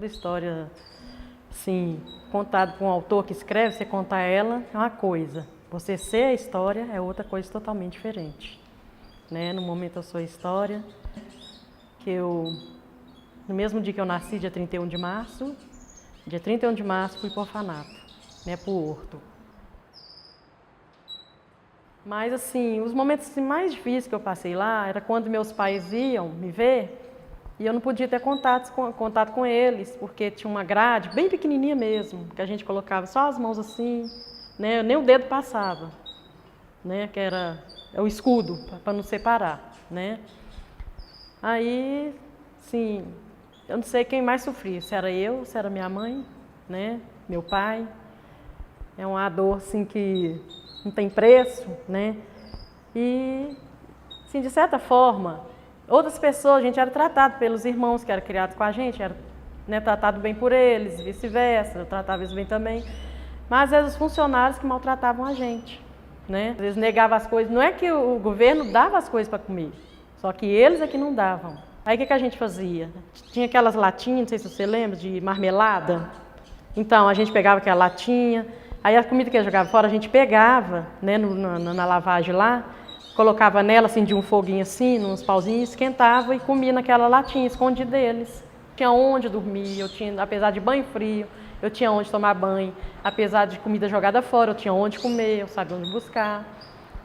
Toda história, assim, contada por um autor que escreve, você contar ela é uma coisa. Você ser a história é outra coisa totalmente diferente. Né? No momento eu sou a história, no mesmo dia que eu nasci, dia 31 de março, dia 31 de março fui para o orfanato, né, para o Horto. Mas assim, os momentos assim, mais difíceis que eu passei lá era quando meus pais iam me ver e eu não podia ter contato com eles, porque tinha uma grade bem pequenininha mesmo, que a gente colocava só as mãos assim, né, nem o dedo passava, né, que era o escudo para não separar, né. Aí, sim, eu não sei quem mais sofria, se era eu, se era minha mãe, né, meu pai. É uma dor assim que não tem preço, né? E, assim, de certa forma, outras pessoas, a gente era tratado pelos irmãos que eram criados com a gente, era, né, tratado bem por eles, vice-versa, eu tratava eles bem também. Mas eram os funcionários que maltratavam a gente, né? Eles negavam as coisas, não é que o governo dava as coisas para comer, só que eles é que não davam. Aí o que a gente fazia? Tinha aquelas latinhas, não sei se você lembra, de marmelada. Então, a gente pegava aquela latinha, aí a comida que eles jogavam fora, a gente pegava, né, na lavagem lá, colocava nela, assim, de um foguinho assim, nos pauzinhos, esquentava e comia naquela latinha, escondida deles. Tinha onde dormir, apesar de banho frio, eu tinha onde tomar banho, apesar de comida jogada fora, eu tinha onde comer, eu sabia onde buscar.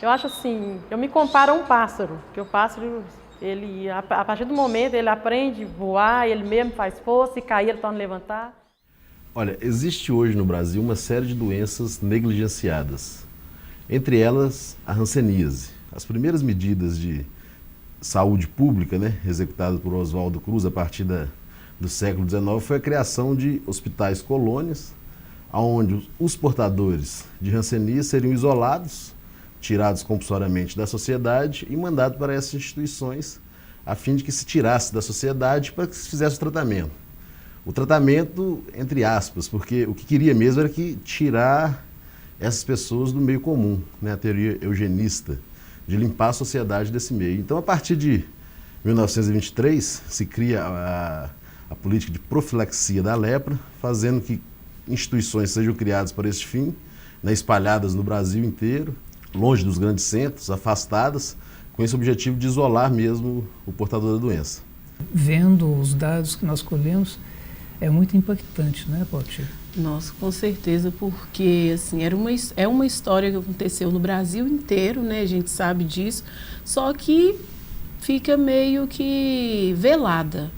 Eu acho assim, eu me comparo a um pássaro, que o pássaro, ele, a partir do momento, ele aprende a voar, ele mesmo faz força, e cair, ele torna a levantar. Olha, existe hoje no Brasil uma série de doenças negligenciadas, entre elas a hanseníase. As primeiras medidas de saúde pública, né, executadas por Oswaldo Cruz a partir do século XIX, foi a criação de hospitais colônias, onde os portadores de hanseníase seriam isolados, tirados compulsoriamente da sociedade e mandados para essas instituições, a fim de que se tirasse da sociedade para que se fizesse o tratamento. O tratamento, entre aspas, porque o que queria mesmo era que tirar essas pessoas do meio comum, né, a teoria eugenista, de limpar a sociedade desse meio. Então, a partir de 1923, se cria a política de profilaxia da lepra, fazendo que instituições sejam criadas para esse fim, né, espalhadas no Brasil inteiro, longe dos grandes centros, afastadas, com esse objetivo de isolar mesmo o portador da doença. Vendo os dados que nós colhemos, é muito impactante, né, Paulo? Nossa, com certeza, porque assim, é uma história que aconteceu no Brasil inteiro, né? A gente sabe disso, só que fica meio que velada,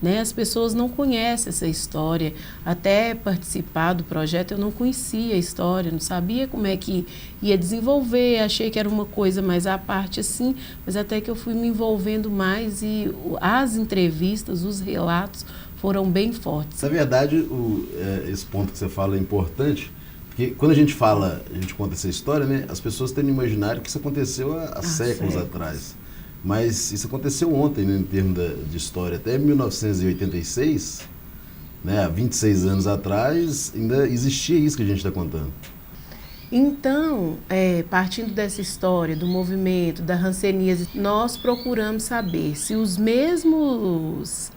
né? As pessoas não conhecem essa história. Até participar do projeto eu não conhecia a história, não sabia como é que ia desenvolver, achei que era uma coisa mais à parte assim, mas até que eu fui me envolvendo mais e as entrevistas, os relatos foram bem fortes. Na verdade, esse ponto que você fala é importante, porque quando a gente conta essa história, né, as pessoas têm no imaginário que isso aconteceu há séculos atrás. Mas isso aconteceu ontem, né, em termos de história. Até 1986, né, há 26 anos atrás, ainda existia isso que a gente está contando. Então, partindo dessa história, do movimento, da hanseníase, nós procuramos saber se os mesmos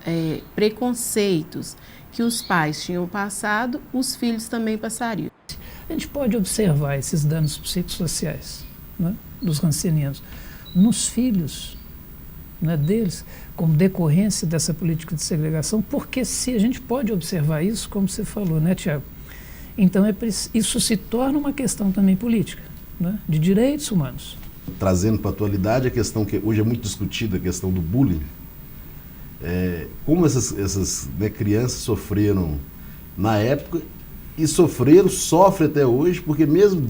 preconceitos que os pais tinham passado, os filhos também passariam. A gente pode observar esses danos psicossociais, né, dos hansenianos nos filhos, né, deles, como decorrência dessa política de segregação, porque se a gente pode observar isso, como você falou, né, Tiago? Então, isso se torna uma questão também política, né, de direitos humanos. Trazendo para a atualidade a questão que hoje é muito discutida, a questão do bullying, como essas né, crianças sofreram na época e sofrem até hoje, porque mesmo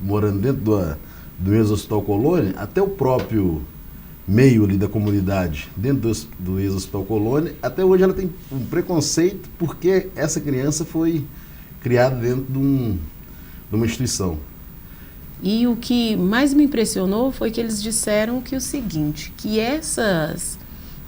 morando dentro do ex-hospital Colônia, até o próprio meio ali da comunidade, dentro do ex-hospital Colônia, até hoje ela tem um preconceito porque essa criança foi criada dentro de uma instituição. E o que mais me impressionou foi que eles disseram que o seguinte, que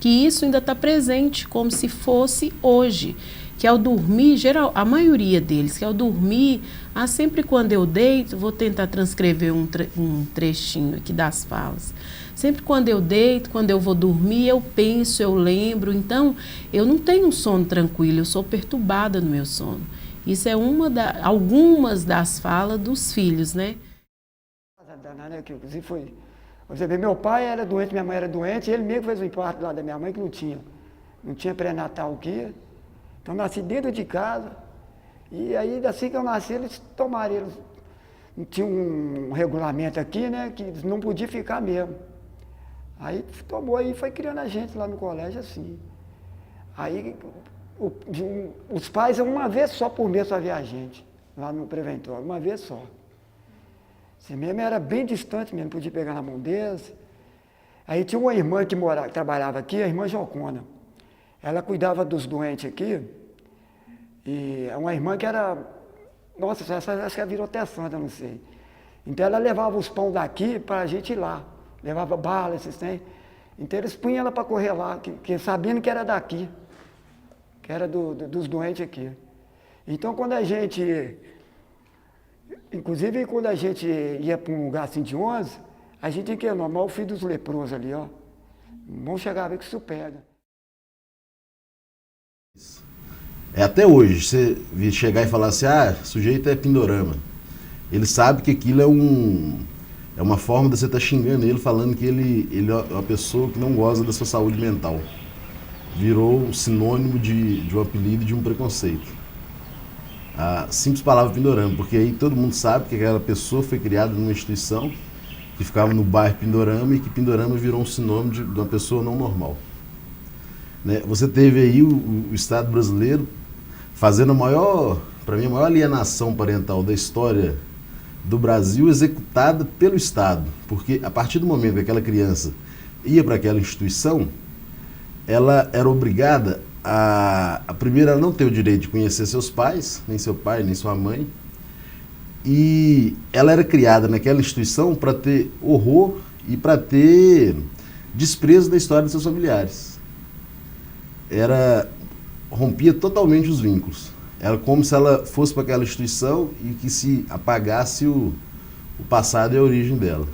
isso ainda está presente como se fosse hoje. que ao dormir, a maioria deles, que ao dormir, sempre quando eu deito, vou tentar transcrever um trechinho aqui das falas. Sempre quando eu deito, quando eu vou dormir, eu penso, eu lembro. Então, eu não tenho um sono tranquilo, eu sou perturbada no meu sono. Isso é algumas das falas dos filhos, né? Inclusive foi... Você vê, meu pai era doente, minha mãe era doente, e ele mesmo fez o infarto lá da minha mãe que não tinha pré-natal o quê. Então, eu nasci dentro de casa, e aí, assim que eu nasci, eles tinha um regulamento aqui, né, que não podia ficar mesmo. Aí tomou e foi criando a gente lá no colégio assim. Aí os pais, uma vez só por mês só via a gente, lá no preventório, uma vez só. Você mesmo era bem distante mesmo, podia pegar na mão deles. Aí tinha uma irmã que trabalhava aqui, a irmã Jocona. Ela cuidava dos doentes aqui, e é uma irmã que era, nossa, acho que ela virou até santa, não sei. Então ela levava os pão daqui para a gente ir lá, levava bala, esses tem. Então eles punham ela para correr lá, sabendo que era daqui, que era dos doentes aqui. Então quando a gente ia para um lugar assim de 11, a gente tinha que ir normal o filho dos leprosos ali, ó. Vamos chegar a ver que isso pega. Até hoje, você chegar e falar assim, sujeito é pindorama. Ele sabe que aquilo é uma forma de você estar xingando ele, falando que ele é uma pessoa que não goza da sua saúde mental. Virou um sinônimo de um apelido e de um preconceito. A simples palavra pindorama, porque aí todo mundo sabe que aquela pessoa foi criada numa instituição que ficava no bairro Pindorama e que Pindorama virou um sinônimo de uma pessoa não normal. Né? Você teve aí o Estado brasileiro fazendo para mim, a maior alienação parental da história do Brasil executada pelo Estado, porque a partir do momento que aquela criança ia para aquela instituição, ela era obrigada a primeiro, ela não ter o direito de conhecer seus pais, nem seu pai, nem sua mãe, e ela era criada naquela instituição para ter horror e para ter desprezo da história de seus familiares. Rompia totalmente os vínculos. Era como se ela fosse para aquela instituição e que se apagasse o passado e a origem dela.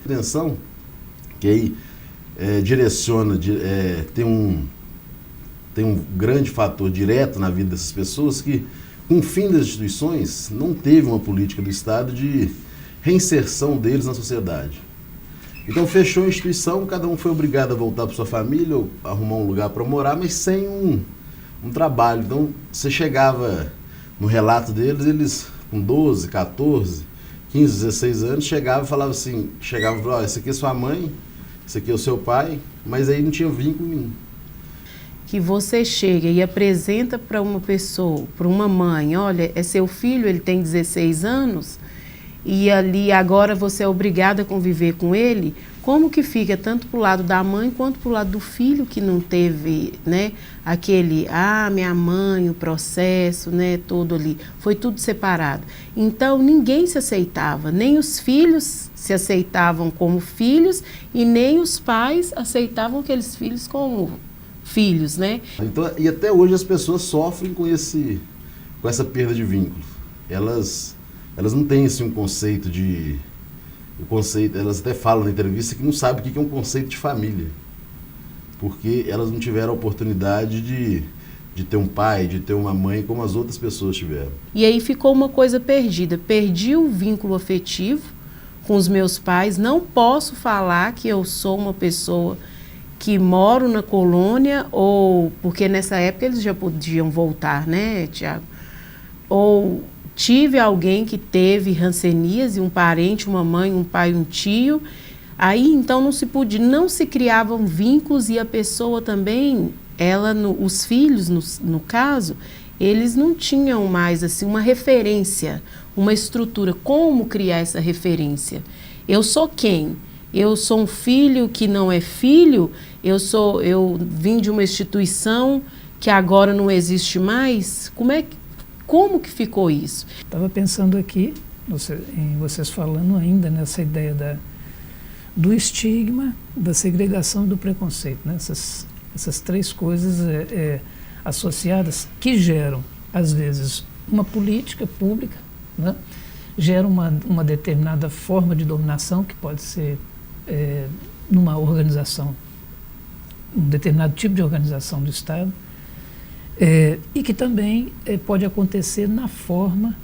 Atenção, que aí direciona, tem um grande fator direto na vida dessas pessoas que, com o fim das instituições, não teve uma política do Estado de reinserção deles na sociedade. Então fechou a instituição, cada um foi obrigado a voltar para sua família ou arrumar um lugar para morar, mas sem um trabalho. Então você chegava no relato deles, eles com 12, 14, 15, 16 anos, chegavam e falavam assim, essa aqui é sua mãe, esse aqui é o seu pai, mas aí não tinha vínculo nenhum. Que você chega e apresenta para uma pessoa, para uma mãe, olha, é seu filho, ele tem 16 anos, e ali agora você é obrigada a conviver com ele, como que fica tanto para o lado da mãe quanto para o lado do filho que não teve, né, aquele, minha mãe, o processo, né, todo ali, foi tudo separado. Então ninguém se aceitava, nem os filhos se aceitavam como filhos e nem os pais aceitavam aqueles filhos como filhos, né? Então, e até hoje as pessoas sofrem com essa perda de vínculo. Elas não têm assim, um conceito de... elas até falam na entrevista que não sabem o que é um conceito de família. Porque elas não tiveram a oportunidade de ter um pai, de ter uma mãe como as outras pessoas tiveram. E aí ficou uma coisa perdida. Perdi o vínculo afetivo com os meus pais. Não posso falar que eu sou uma pessoa que moro na colônia, ou porque nessa época eles já podiam voltar, né, Tiago? Ou tive alguém que teve hanseníase, um parente, uma mãe, um pai, um tio. Aí então não se criavam vínculos e a pessoa também, os filhos, no caso, eles não tinham mais assim uma referência, uma estrutura. Como criar essa referência? Eu sou quem? Eu sou um filho que não é filho? Eu vim de uma instituição que agora não existe mais? Como que ficou isso? Estava pensando aqui, em vocês falando ainda nessa ideia do estigma, da segregação e do preconceito, né? Essas três coisas, associadas que geram, às vezes, uma política pública, né? Geram uma determinada forma de dominação que pode ser numa organização, um determinado tipo de organização do Estado, e que também pode acontecer na forma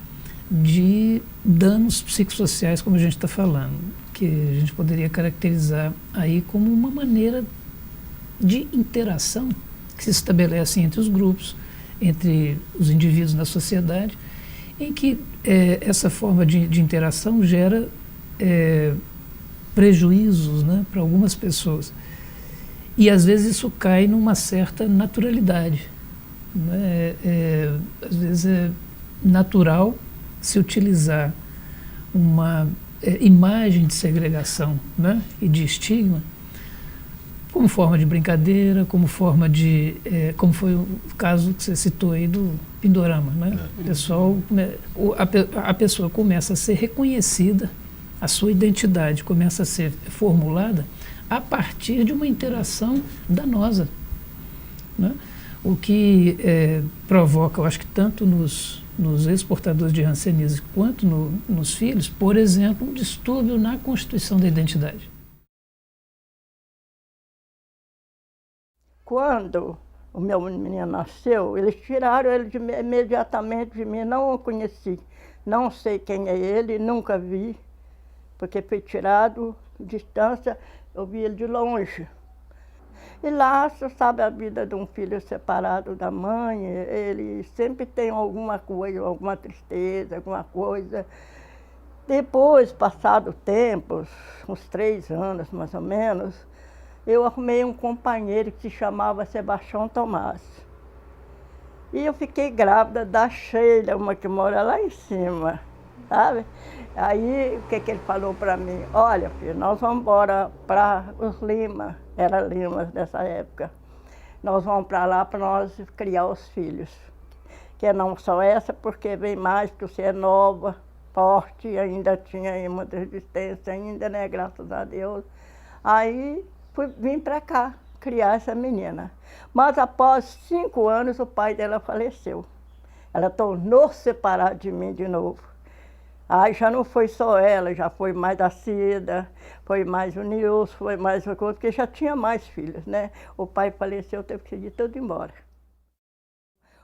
de danos psicossociais, como a gente está falando, que a gente poderia caracterizar aí como uma maneira de interação que se estabelece entre os grupos, entre os indivíduos na sociedade, em que essa forma de interação gera prejuízos, né, para algumas pessoas. E às vezes isso cai numa certa naturalidade, né? Às vezes é natural se utilizar uma imagem de segregação, né, e de estigma como forma de brincadeira, como forma de... como foi o caso que você citou aí do Pindorama, né? O pessoal, a pessoa começa a ser reconhecida, a sua identidade começa a ser formulada a partir de uma interação danosa, né? O que provoca, eu acho que tanto nos ex-portadores de hanseníase quanto nos filhos, por exemplo, um distúrbio na constituição da identidade. Quando o meu menino nasceu, eles tiraram ele imediatamente de mim, não o conheci, não sei quem é ele, nunca vi, porque foi tirado de distância, eu vi ele de longe. E lá, você sabe a vida de um filho separado da mãe, ele sempre tem alguma coisa, alguma tristeza, alguma coisa. Depois, passado o tempo, uns 3 anos mais ou menos, eu arrumei um companheiro que se chamava Sebastião Tomás. E eu fiquei grávida da Sheila, uma que mora lá em cima, sabe? Aí, o que ele falou para mim? Olha, filho, nós vamos embora para os Lima, era Limas nessa época. Nós vamos para lá para nós criar os filhos. Que não só essa, porque vem mais, porque você é nova, forte, ainda tinha aí muita resistência ainda, né? Graças a Deus. Aí, vim para cá criar essa menina. Mas após 5 anos, o pai dela faleceu. Ela tornou-se separada de mim de novo. Aí já não foi só ela, já foi mais a Cida, foi mais o Nilson, foi mais o outro, porque já tinha mais filhos, né? O pai faleceu, teve que ir tudo embora.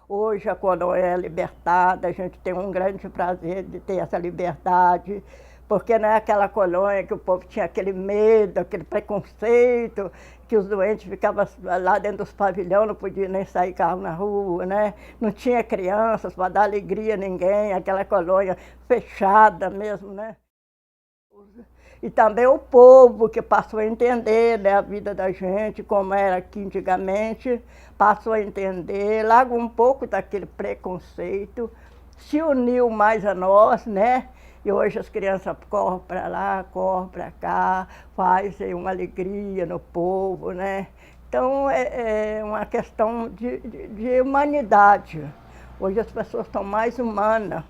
Hoje, quando é libertada, a gente tem um grande prazer de ter essa liberdade, porque não é aquela colônia que o povo tinha aquele medo, aquele preconceito, que os doentes ficavam lá dentro dos pavilhões, não podiam nem sair carro na rua, né? Não tinha crianças para dar alegria a ninguém, aquela colônia fechada mesmo, né? E também o povo que passou a entender, né, a vida da gente, como era aqui antigamente, passou a entender, largou um pouco daquele preconceito, se uniu mais a nós, né? E hoje as crianças correm para lá, correm para cá, fazem uma alegria no povo, né? Então é uma questão de humanidade. Hoje as pessoas estão mais humanas.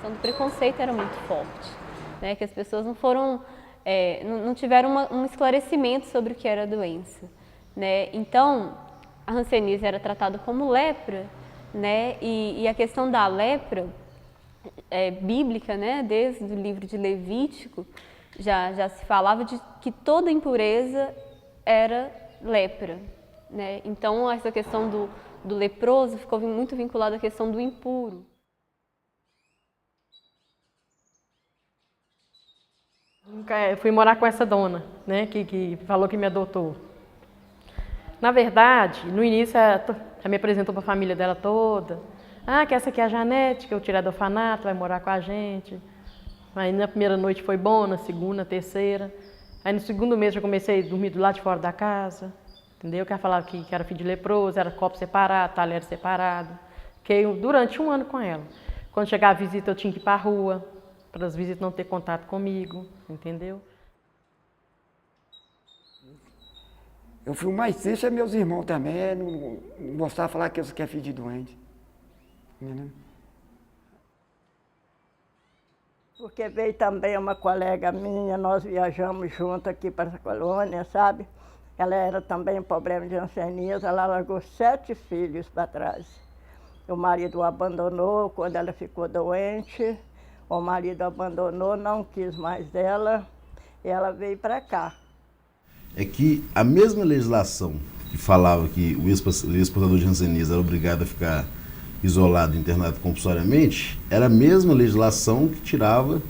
Do preconceito era muito forte, né? Que as pessoas não foram, não tiveram um esclarecimento sobre o que era a doença, né? Então, a hanseníase era tratada como lepra, né? E a questão da lepra bíblica, né? Desde o livro de Levítico, já se falava de que toda impureza era lepra, né? Então, essa questão do leproso ficou muito vinculada à questão do impuro. Fui morar com essa dona, né, que falou que me adotou. Na verdade, no início, ela me apresentou para a família dela toda. Ah, que essa aqui é a Janete, que eu tirei do orfanato, vai morar com a gente. Aí na primeira noite foi bom, na segunda, na terceira. Aí no segundo mês eu comecei a dormir do lado de fora da casa, entendeu? Que ela falava que era filho de leproso, era copo separado, talher separado. Fiquei durante 1 ano com ela. Quando chegava a visita, eu tinha que ir para a rua, para as visitas não ter contato comigo, entendeu? Eu fui o mais triste, é meus irmãos também, não gostava de falar que é filho de doente. Entendeu? Porque veio também uma colega minha, nós viajamos junto aqui para essa colônia, sabe? Ela era também um problema de hanseníase, ela largou 7 filhos para trás. O marido o abandonou quando ela ficou doente, o marido abandonou, não quis mais dela, e ela veio para cá. É que a mesma legislação que falava que o ex-portador de hanseníase era obrigado a ficar isolado, internado compulsoriamente, era a mesma legislação que tirava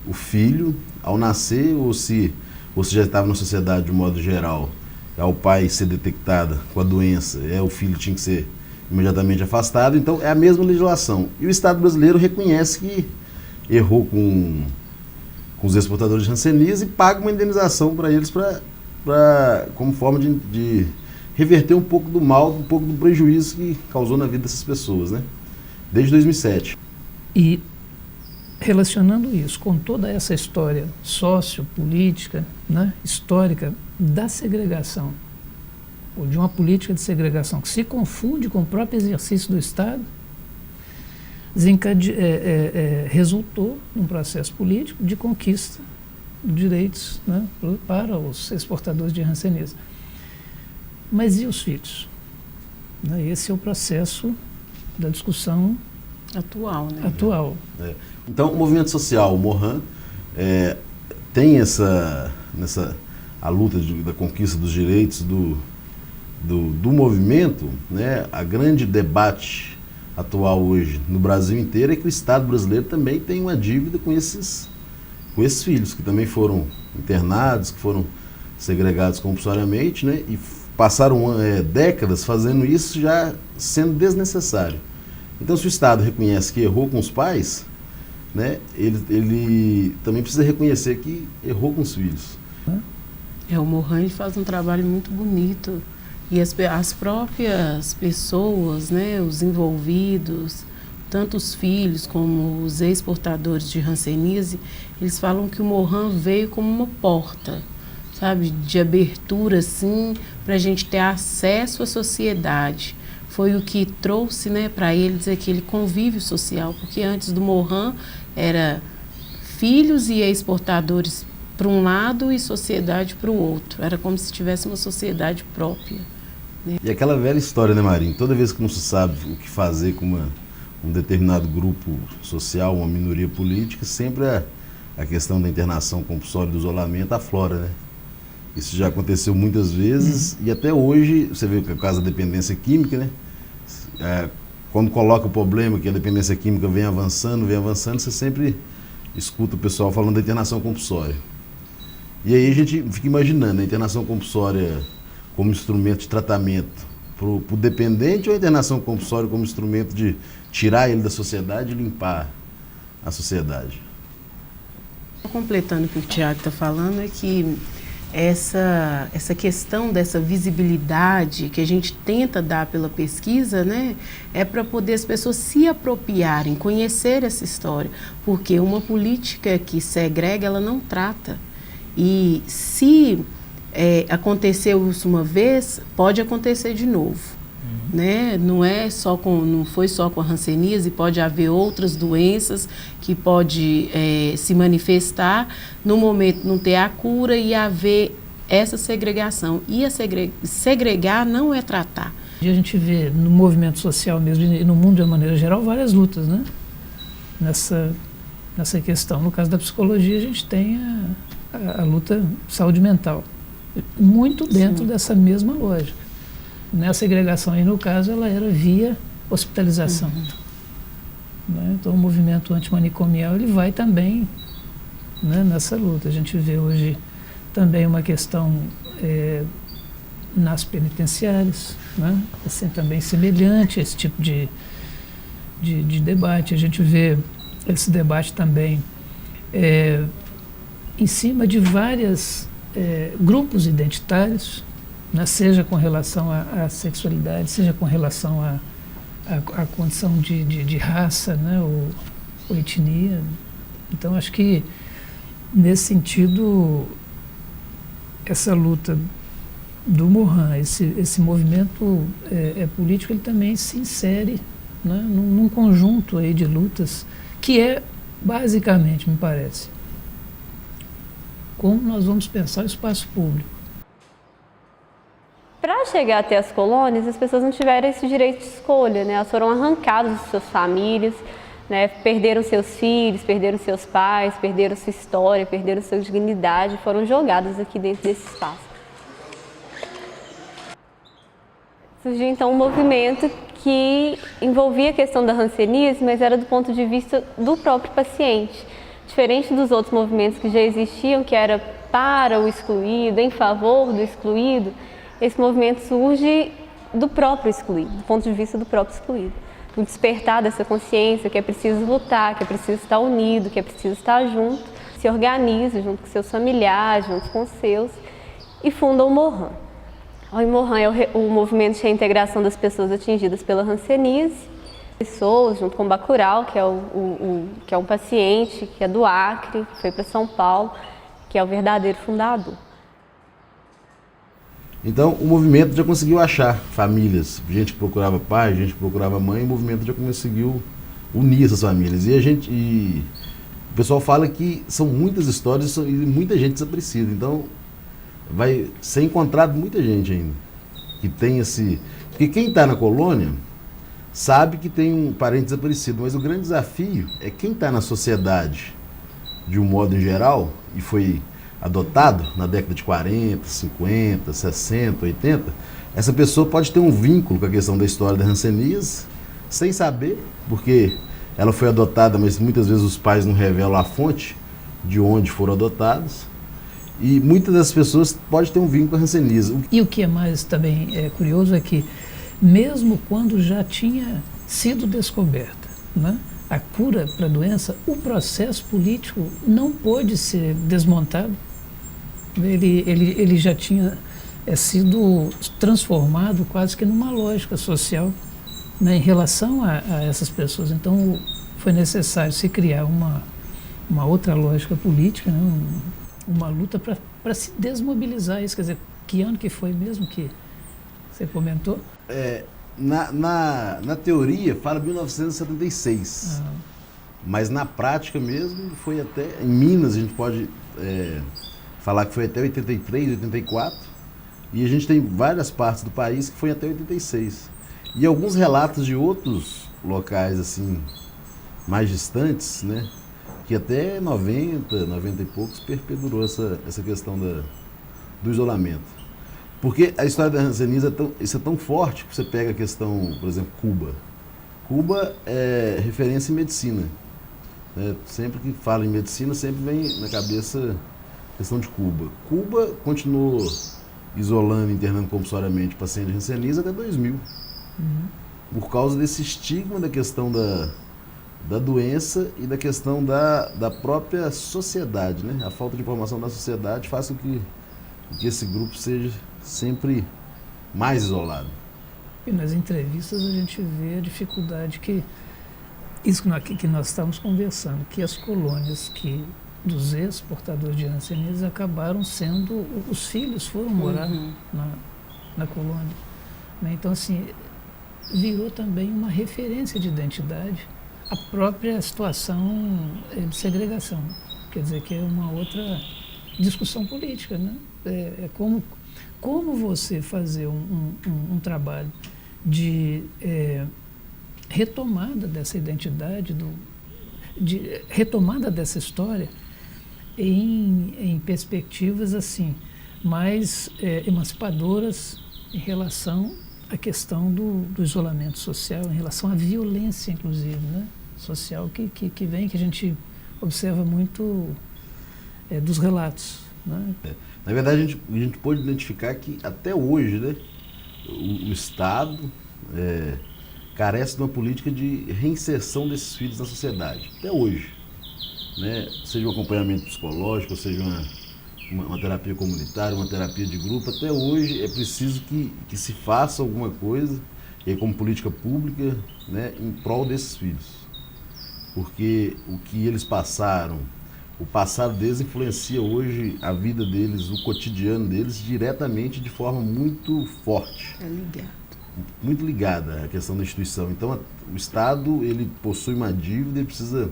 o filho ao nascer, ou se já estava na sociedade de modo geral, ao pai ser detectada com a doença, o filho tinha que ser imediatamente afastado. Então é a mesma legislação. E o Estado brasileiro reconhece que errou com os ex-portadores de hanseníase e paga uma indenização para eles como forma de reverter um pouco do mal, um pouco do prejuízo que causou na vida dessas pessoas, né? Desde 2007. E relacionando isso com toda essa história sociopolítica, né, histórica da segregação, ou de uma política de segregação que se confunde com o próprio exercício do Estado, resultou num processo político de conquista de direitos, né, para os exportadores de hanseníase. Mas e os filhos? Esse é o processo da discussão atual, né? Atual. Então, o movimento social, o Mohan, tem a luta da conquista dos direitos do movimento, né? A grande debate atual hoje no Brasil inteiro é que o Estado brasileiro também tem uma dívida com esses filhos, que também foram internados, que foram segregados compulsoriamente, né? E passaram décadas fazendo isso, já sendo desnecessário. Então, se o Estado reconhece que errou com os pais, né, ele também precisa reconhecer que errou com os filhos. O Mohan faz um trabalho muito bonito, e as próprias pessoas, né, os envolvidos, tanto os filhos como os ex-portadores de hanseníase, eles falam que o Mohan veio como uma porta, sabe, de abertura, assim, para a gente ter acesso à sociedade. Foi o que trouxe, né, para eles aquele convívio social, porque antes do Mohan era filhos e ex-portadores para um lado e sociedade para o outro. Era como se tivesse uma sociedade própria, né? E aquela velha história, né, Marinho? Toda vez que não se sabe o que fazer com um determinado grupo social, uma minoria política, sempre a questão da internação compulsória, do isolamento, aflora, né? Isso já aconteceu muitas vezes e até hoje, você vê que é o caso da dependência química, né? Quando coloca o problema que a dependência química vem avançando, você sempre escuta o pessoal falando da internação compulsória. E aí a gente fica imaginando a internação compulsória como instrumento de tratamento para o dependente, ou a internação compulsória como instrumento de tirar ele da sociedade e limpar a sociedade. Completando o que o Tiago está falando, é que essa questão dessa visibilidade que a gente tenta dar pela pesquisa, né, é para poder as pessoas se apropriarem, conhecer essa história, porque uma política que segrega, ela não trata. E se aconteceu isso uma vez, pode acontecer de novo. Né? Não foi só com a hanseníase, pode haver outras doenças que pode se manifestar no momento, não ter a cura e haver essa segregação. E segregar não é tratar. E a gente vê no movimento social mesmo e no mundo de uma maneira geral várias lutas, né? Nessa questão. No caso da psicologia, a gente tem a luta saúde mental, muito dentro dessa mesma lógica. Nessa segregação aí, no caso, ela era via hospitalização. Né? Então, o movimento antimanicomial, ele vai também, né, nessa luta. A gente vê hoje também uma questão nas penitenciárias, né? Assim, também semelhante a esse tipo de debate. A gente vê esse debate também em cima de vários grupos identitários, né, seja com relação à sexualidade, seja com relação à condição de raça, né, ou etnia. Então, acho que, nesse sentido, essa luta do Mohan, esse movimento político, ele também se insere, né, num conjunto aí de lutas que é, basicamente, me parece, como nós vamos pensar o espaço público. Para chegar até as colônias, as pessoas não tiveram esse direito de escolha, né? Elas foram arrancadas de suas famílias, né? Perderam seus filhos, perderam seus pais, perderam sua história, perderam sua dignidade, foram jogadas aqui dentro desse espaço. Surgiu então um movimento que envolvia a questão da hanseníase, mas era do ponto de vista do próprio paciente. Diferente dos outros movimentos que já existiam, que era para o excluído, em favor do excluído, esse movimento surge do próprio excluído, do ponto de vista do próprio excluído. Do despertar dessa consciência que é preciso lutar, que é preciso estar unido, que é preciso estar junto, se organiza junto com seus familiares, junto com os seus, e funda o Mohan. O Mohan é o movimento de reintegração das pessoas atingidas pela hanseníase, pessoas, junto com o Bacurau, que é um paciente, que é do Acre, que foi para São Paulo, que é o verdadeiro fundador. Então, o movimento já conseguiu achar famílias, gente que procurava pai, gente que procurava mãe, o movimento já conseguiu unir essas famílias. E o pessoal fala que são muitas histórias e muita gente desaparecida. Então, vai ser encontrado muita gente ainda que tem esse... Porque quem está na colônia sabe que tem um parente desaparecido, mas o grande desafio é quem está na sociedade, de um modo em geral, e foi adotado na década de 40, 50, 60, 80, essa pessoa pode ter um vínculo com a questão da história da hanseníase, sem saber, porque ela foi adotada, mas muitas vezes os pais não revelam a fonte de onde foram adotados, e muitas das pessoas podem ter um vínculo com a hanseníase. E o que é mais também curioso é que, mesmo quando já tinha sido descoberta, né, a cura para a doença, o processo político não pôde ser desmontado. Ele já tinha sido transformado quase que numa lógica social, né, em relação a essas pessoas. Então, foi necessário se criar uma outra lógica política, né, uma luta para se desmobilizar isso. Quer dizer, que ano que foi mesmo que você comentou? Na teoria fala 1976, mas na prática mesmo foi até, em Minas a gente pode falar que foi até 83, 84, e a gente tem várias partes do país que foi até 86. E alguns relatos de outros locais assim, mais distantes, né, que até 90 e poucos perpedurou essa questão do isolamento. Porque a história da hanseníase é tão forte que você pega a questão, por exemplo, Cuba. Cuba é referência em medicina, né? Sempre que fala em medicina, sempre vem na cabeça a questão de Cuba. Cuba continuou isolando, internando compulsoriamente pacientes de hanseníase até 2000. Por causa desse estigma da questão da doença e da questão da própria sociedade, né? A falta de informação da sociedade faz com que esse grupo seja sempre mais isolado. E nas entrevistas a gente vê a dificuldade isso que nós estamos conversando, que as colônias dos ex-portadores de hanseníase acabaram sendo, os filhos foram morar na colônia, né? Então, assim, virou também uma referência de identidade a própria situação de segregação. Quer dizer, que é uma outra discussão política, né? É como você fazer um trabalho de retomada dessa identidade, de retomada dessa história em perspectivas assim mais emancipadoras em relação à questão do isolamento social, em relação à violência, inclusive, né, social, que vem, que a gente observa muito dos relatos, né? Na verdade, a gente pode identificar que até hoje, né, o Estado carece de uma política de reinserção desses filhos na sociedade, até hoje, né? Seja um acompanhamento psicológico, seja uma terapia comunitária, uma terapia de grupo, até hoje é preciso que se faça alguma coisa, e aí, como política pública, né, em prol desses filhos. Porque o que eles passaram, o passado deles influencia hoje a vida deles, o cotidiano deles, diretamente, de forma muito forte. É ligado. Muito ligada à questão da instituição. Então, o Estado, ele possui uma dívida e precisa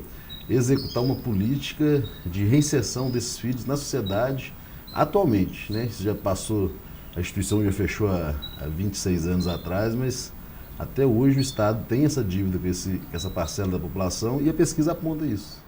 executar uma política de reinserção desses filhos na sociedade atualmente, né? Isso já passou, a instituição já fechou há 26 anos atrás, mas até hoje o Estado tem essa dívida com essa parcela da população e a pesquisa aponta isso.